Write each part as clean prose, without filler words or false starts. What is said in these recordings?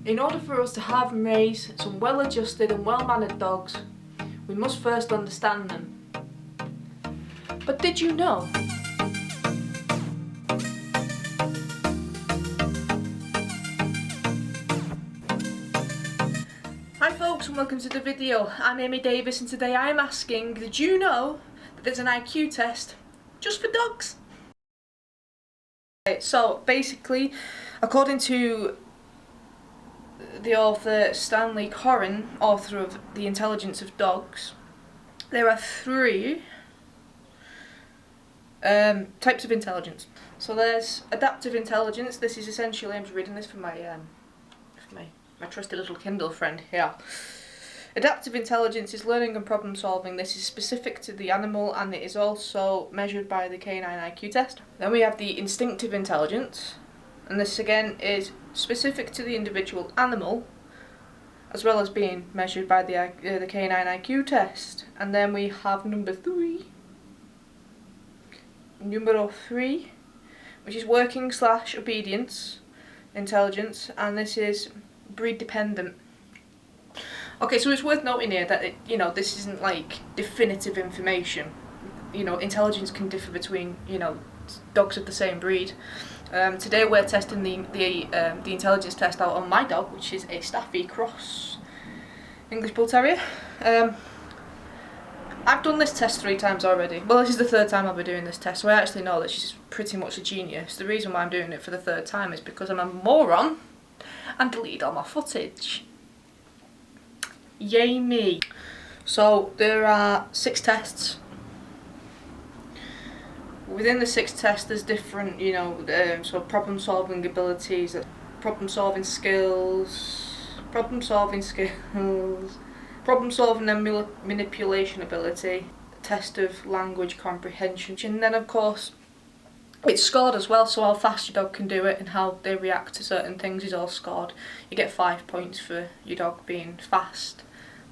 In order for us to have and raise some well-adjusted and well-mannered dogs, we must first understand them. But did you know? Hi folks, and welcome to the video. I'm Amy Davis, and today I'm asking, did you know that there's an IQ test just for dogs? So basically, according to the author Stanley Coren, author of The Intelligence of Dogs, there are three types of intelligence. So there's adaptive intelligence. This is essentially, I'm just reading this from my trusty little Kindle friend here. Adaptive intelligence is learning and problem solving. This is specific to the animal and it is also measured by the canine IQ test. Then we have the instinctive intelligence, and this again is specific to the individual animal as well as being measured by the canine IQ test. And then we have number three, which is working/obedience intelligence, and this is breed dependent. Okay, so it's worth noting here that this isn't like definitive information. Intelligence can differ between dogs of the same breed. Today we're testing the intelligence test out on my dog, which is a Staffy cross English Bull Terrier. I've done this test 3 times already. Well, this is the 3rd time I'll be doing this test, so I actually know that she's pretty much a genius. The reason why I'm doing it for the 3rd time is because I'm a moron and delete all my footage. Yay me. So there are 6 tests. Within the 6 tests there's different, so problem solving abilities, problem solving and manipulation ability, test of language comprehension, and then of course it's scored as well, so how fast your dog can do it and how they react to certain things is all scored. You get 5 points for your dog being fast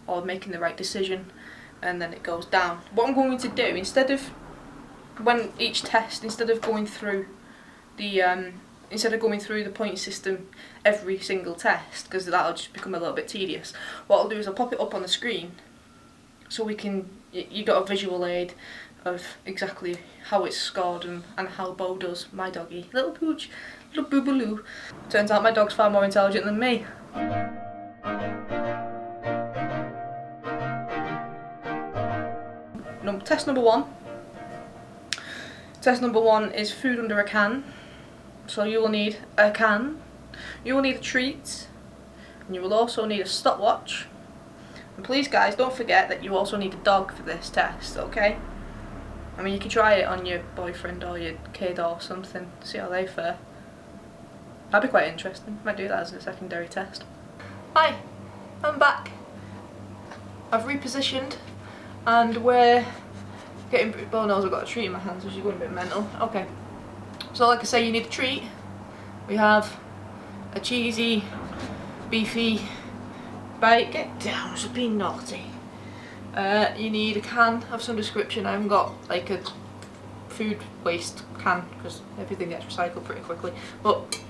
or making the right decision, and then it goes down. What I'm going to do, instead of going through the point system every single test, because that'll just become a little bit tedious, what I'll do is I'll pop it up on the screen so you got a visual aid of exactly how it's scored and how Bo does, my doggy, little pooch, little boobaloo. Turns out my dog's far more intelligent than me. Test number one. Test number 1 is food under a can. So you will need a can, you will need a treat, and you will also need a stopwatch. And please guys, don't forget that you also need a dog for this test, okay? I mean, you can try it on your boyfriend or your kid or something, see how they fare. That'd be quite interesting. Might do that as a secondary test. Hi, I'm back. I've repositioned and we're getting, Bo knows I've got a treat in my hand, so she's going a bit mental. Okay, so like I say, you need a treat. We have a cheesy, beefy bite. Get down, she's being naughty. You need a can of some description. I haven't got like a food waste can because everything gets recycled pretty quickly. But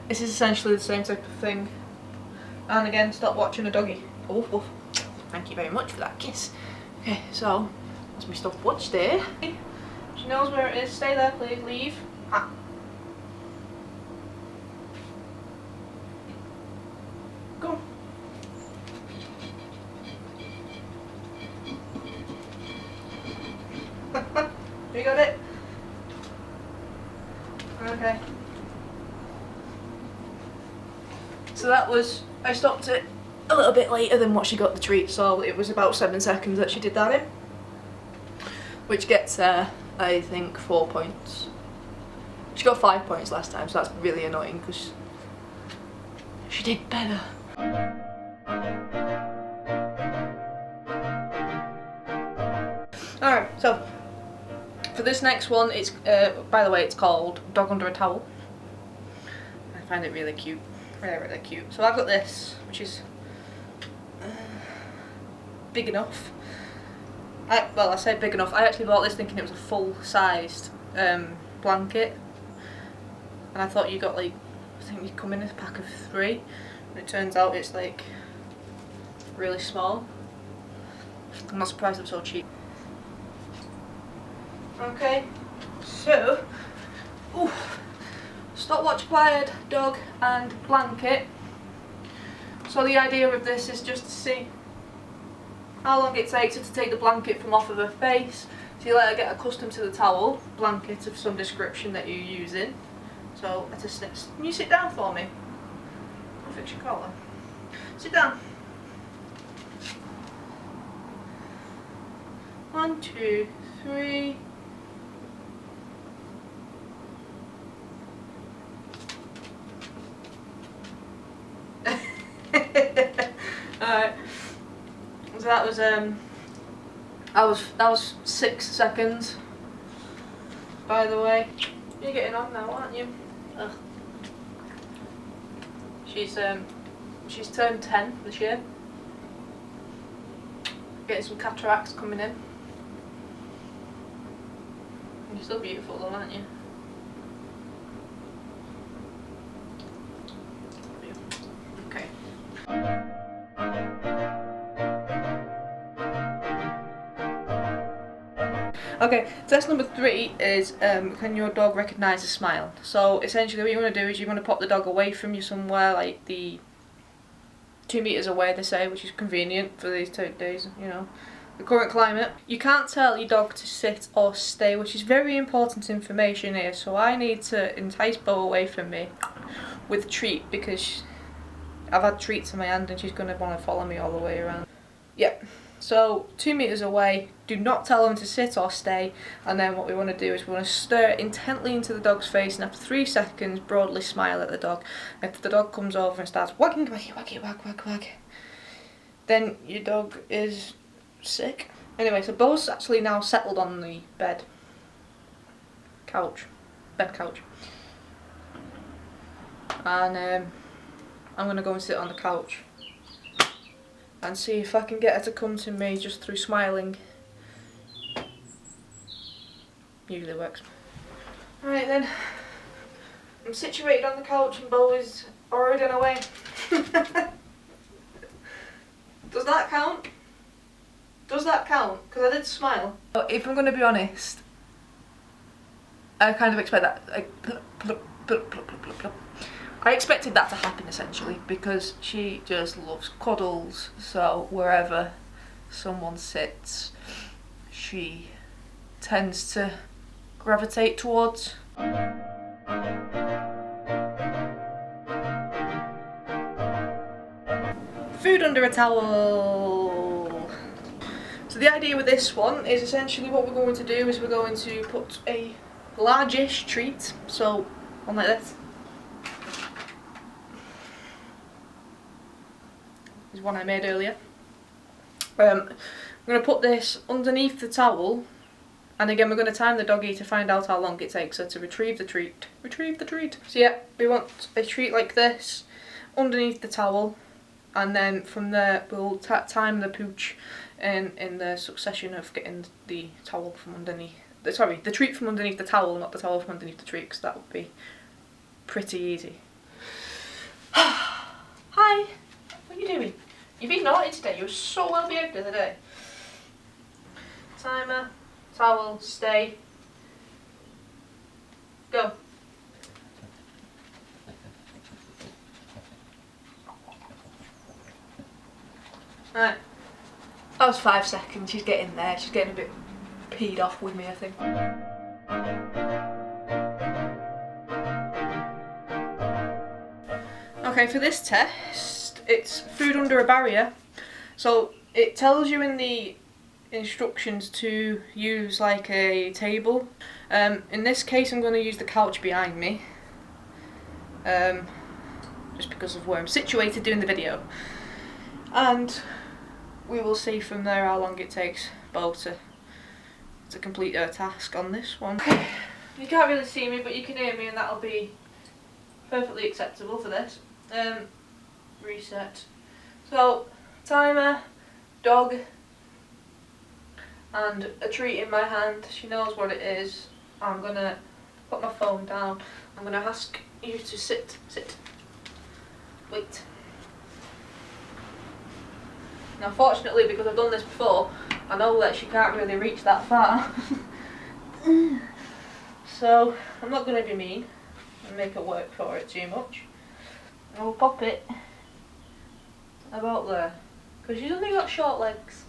this is essentially the same type of thing. And again, stop watching a doggy. Oh, woof. Thank you very much for that kiss. Okay, so that's my stopwatch there. She knows where it is. Stay there, please. Leave. Ah. Go. You got it? Okay. So that was, I stopped it a little bit later than what she got the treat, so it was about 7 seconds that she did that in. Which gets her, I think, 4 points. She got 5 points last time, so that's really annoying because she did better. Alright, so for this next one, it's by the way, it's called Dog Under a Towel. I find it really cute, really cute. So I've got this, which is big enough. I say big enough. I actually bought this thinking it was a full-sized blanket, and I thought you got like, I think you come in a pack of 3, And it turns out it's like really small. I'm not surprised I'm so cheap. Okay, so stopwatch applied, dog and blanket. So the idea of this is just to see how long it takes her to take the blanket from off of her face. So you let her get accustomed to the towel, blanket of some description that you're using. So at a snip. Can you sit down for me? I'll fix your collar. Sit down. 1, 2, 3. Alright. So that was 6 seconds. By the way. You're getting on now, aren't you? Ugh. She's turned 10 this year. Getting some cataracts coming in. You're still beautiful though, aren't you? Okay. Okay, test number 3 is can your dog recognise a smile? So essentially what you want to do is you want to pop the dog away from you somewhere, like the 2 meters away they say, which is convenient for these days, you know, the current climate. You can't tell your dog to sit or stay, which is very important information here. So I need to entice Bo away from me with a treat, because I've had treats in my hand and she's going to want to follow me all the way around. Yep. So 2 meters away, do not tell them to sit or stay, and then what we want to do is we want to stare intently into the dog's face, and after 3 seconds broadly smile at the dog. If the dog comes over and starts wagging, waggy, waggy, wag, wag, wag, then your dog is sick. Anyway, so Bo's actually now settled on the bed couch, and I'm going to go and sit on the couch and see if I can get her to come to me just through smiling. Usually works. Alright then, I'm situated on the couch and Bo is already on her way. Does that count? Does that count? Because I did smile. But if I'm going to be honest, I kind of expect that. I expected that to happen essentially, because she just loves cuddles, so wherever someone sits she tends to gravitate towards. Food under a towel. So the idea with this one is essentially what we're going to do is we're going to put a largish treat, so one like this. Is one I made earlier. I'm going to put this underneath the towel, and again we're going to time the doggy to find out how long it takes her to retrieve the treat. So yeah, we want a treat like this underneath the towel, and then from there we'll time the pooch in the succession of getting the towel from underneath. Sorry, the treat from underneath the towel, not the towel from underneath the treat, because that would be pretty easy. Hi! What are you doing? You've been naughty today. You were so well behaved the other day. Timer, towel, stay. Go. Alright. That was 5 seconds. She's getting there. She's getting a bit peed off with me, I think. Okay, for this test, it's food under a barrier. So it tells you in the instructions to use like a table. In this case I'm going to use the couch behind me, just because of where I'm situated doing the video, and we will see from there how long it takes Bo to complete her task on this one. You can't really see me, but you can hear me, and that'll be perfectly acceptable for this. Reset. So, timer, dog, and a treat in my hand. She knows what it is. I'm gonna put my phone down. I'm gonna ask you to sit. Wait. Now fortunately, because I've done this before, I know that she can't really reach that far. So I'm not going to be mean and make her work for it too much. And we'll pop it about there. Because she's only got short legs.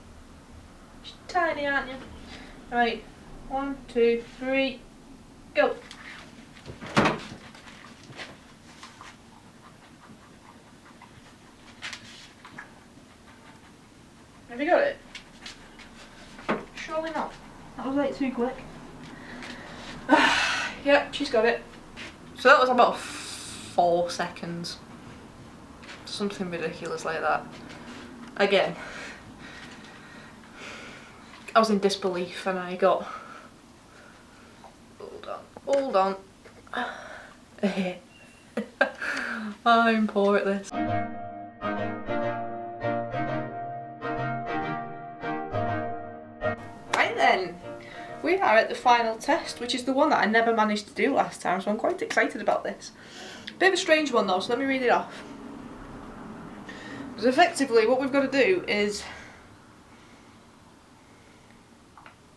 She's tiny, aren't you? Right, 1, 2, 3, go. Have you got it? Surely not. That was like too quick. Yep, she's got it. So that was about 4 seconds. Something ridiculous like that. Again, I was in disbelief and I got... Hold on. I'm poor at this. Right then, we are at the final test, which is the one that I never managed to do last time, so I'm quite excited about this. Bit of a strange one though, so let me read it off. Because effectively what we've got to do is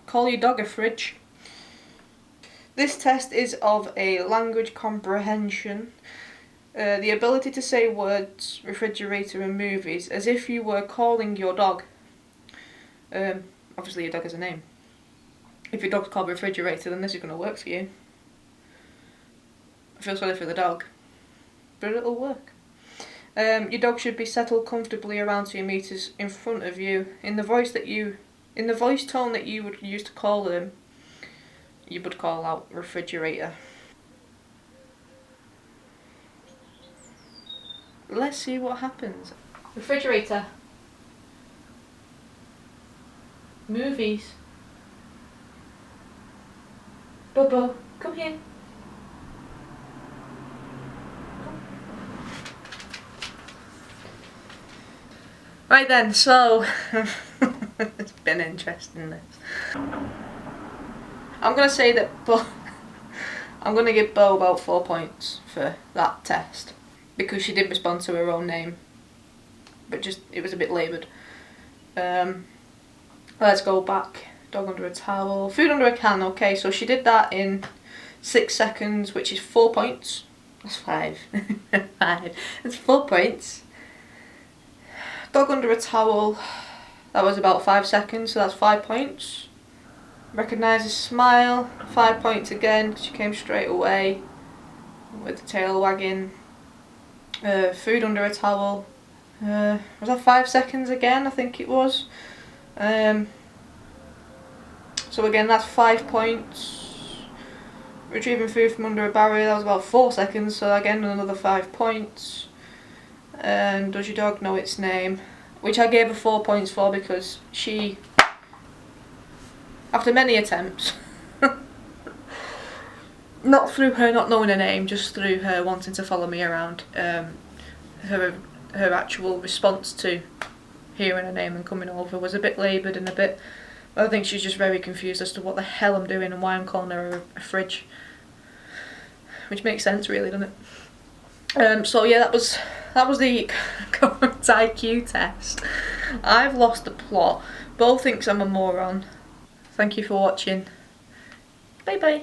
call your dog a fridge. This test is of a language comprehension, the ability to say words, refrigerator and movies as if you were calling your dog. Obviously your dog has a name. If your dog's called refrigerator, then this is going to work for you. I feel sorry for the dog, but it'll work. Your dog should be settled comfortably around 2 meters in front of you. In the voice tone that you would use to call them, you would call out refrigerator. Let's see what happens. Refrigerator. Movies. Bobo, come here. Right then, so it's been interesting this. I'm gonna say that I'm gonna give Bo about 4 points for that test because she did respond to her own name, but just it was a bit laboured. Let's go back. Dog under a towel. Food under a can. Okay, so she did that in 6 seconds, which is 4 points. That's 5. 5. That's 4 points. Dog under a towel. That was about 5 seconds, so that's 5 points. Recognise a smile. 5 points again, because she came straight away with the tail wagging. Food under a towel. Was that 5 seconds again? I think it was. So again, that's 5 points. Retrieving food from under a barrier, that was about 4 seconds, so again another 5 points. And does your dog know its name? Which I gave her 4 points for because she, after many attempts, not through her not knowing her name, just through her wanting to follow me around, her actual response to hearing her name and coming over was a bit laboured and a bit... I think she's just very confused as to what the hell I'm doing and why I'm calling her a fridge. Which makes sense really, doesn't it? So yeah, that was the Corens IQ test. I've lost the plot. Bo thinks I'm a moron. Thank you for watching. Bye bye.